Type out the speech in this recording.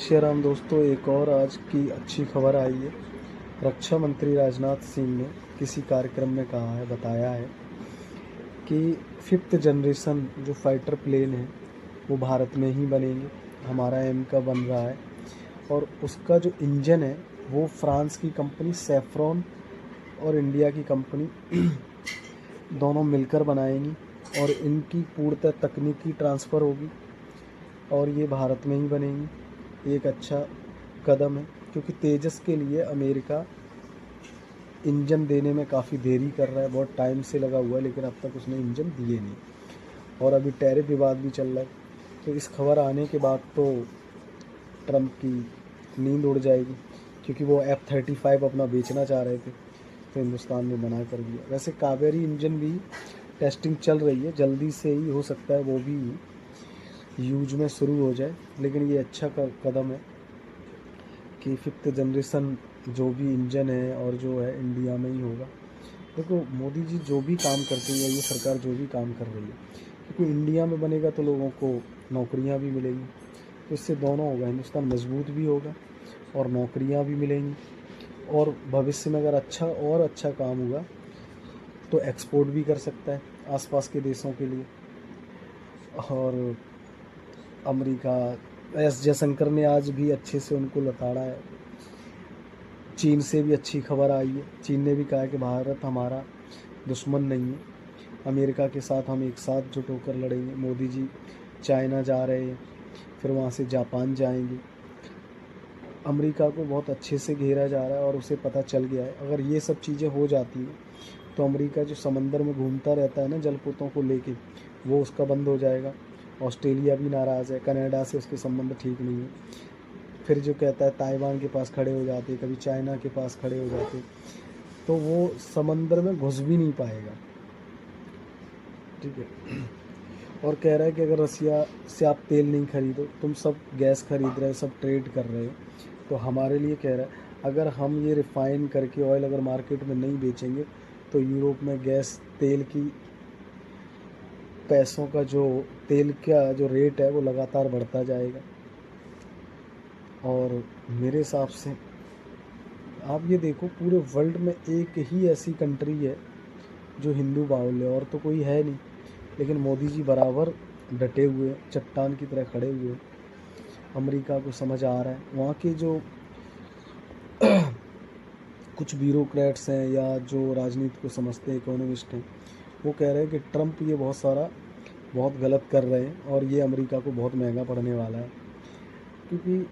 श्री राम दोस्तों, एक और आज की अच्छी खबर आई है। रक्षा मंत्री राजनाथ सिंह ने किसी कार्यक्रम में कहा है, बताया है कि 5th जनरेशन जो फाइटर प्लेन है वो भारत में ही बनेंगे। हमारा एम का बन रहा है और उसका जो इंजन है वो फ्रांस की कंपनी सैफ्रॉन और इंडिया की कंपनी दोनों मिलकर बनाएंगी और इनकी पूर्णतः तकनीकी ट्रांसफ़र होगी और ये भारत में ही बनेंगी। एक अच्छा कदम है क्योंकि तेजस के लिए अमेरिका इंजन देने में काफ़ी देरी कर रहा है, बहुत टाइम से लगा हुआ है, लेकिन अब तक उसने इंजन दिए नहीं और अभी टैरिफ विवाद भी चल रहा है। तो इस खबर आने के बाद तो ट्रम्प की नींद उड़ जाएगी क्योंकि वो F-35 अपना बेचना चाह रहे थे, तो हिंदुस्तान ने मना कर दिया। वैसे कावेरी इंजन भी टेस्टिंग चल रही है, जल्दी से ही हो सकता है वो भी यूज में शुरू हो जाए, लेकिन ये अच्छा कदम है कि 5th जनरेशन जो भी इंजन है और जो है इंडिया में ही होगा। देखो मोदी जी जो भी काम करते हैं, ये सरकार जो भी काम कर रही है, क्योंकि इंडिया में बनेगा तो लोगों को नौकरियां भी मिलेंगी, तो इससे दोनों होगा, हिंदुस्तान मजबूत भी होगा और नौकरियां भी मिलेंगी और भविष्य में अगर अच्छा काम हुआ तो एक्सपोर्ट भी कर सकता है आसपास के देशों के लिए। और अमेरिका, एस जयशंकर ने आज भी अच्छे से उनको लताड़ा है। चीन से भी अच्छी खबर आई है, चीन ने भी कहा है कि भारत हमारा दुश्मन नहीं है, अमेरिका के साथ हम एक साथ जुट होकर लड़ेंगे। मोदी जी चाइना जा रहे हैं, फिर वहाँ से जापान जाएंगे। अमेरिका को बहुत अच्छे से घेरा जा रहा है और उसे पता चल गया है अगर ये सब चीज़ें हो जाती हैं तो अमेरिका जो समंदर में घूमता रहता है ना जलपोतों को लेके, वो उसका बंद हो जाएगा। ऑस्ट्रेलिया भी नाराज़ है, कनाडा से उसके संबंध ठीक नहीं है। फिर जो कहता है ताइवान के पास खड़े हो जाते, कभी चाइना के पास खड़े हो जाते, तो वो समंदर में घुस भी नहीं पाएगा। ठीक है। और कह रहा है कि अगर रसिया से आप तेल नहीं खरीदो, तुम सब गैस खरीद रहे हो, सब ट्रेड कर रहे हो, तो हमारे लिए कह रहा है अगर हम ये रिफ़ाइन करके ऑयल अगर मार्केट में नहीं बेचेंगे तो यूरोप में गैस तेल की पैसों का जो तेल का जो रेट है वो लगातार बढ़ता जाएगा। और मेरे हिसाब से आप ये देखो, पूरे वर्ल्ड में एक ही ऐसी कंट्री है जो हिंदू बाहुल्य है और तो कोई है नहीं, लेकिन मोदी जी बराबर डटे हुए, चट्टान की तरह खड़े हुए। अमेरिका को समझ आ रहा है, वहाँ के जो कुछ ब्यूरोक्रेट्स हैं या जो राजनीति को समझते हैं, इकोनॉमिस्ट हैं, वो कह रहे हैं कि ट्रम्प ये बहुत गलत कर रहे हैं और ये अमेरिका को बहुत महंगा पड़ने वाला है। क्योंकि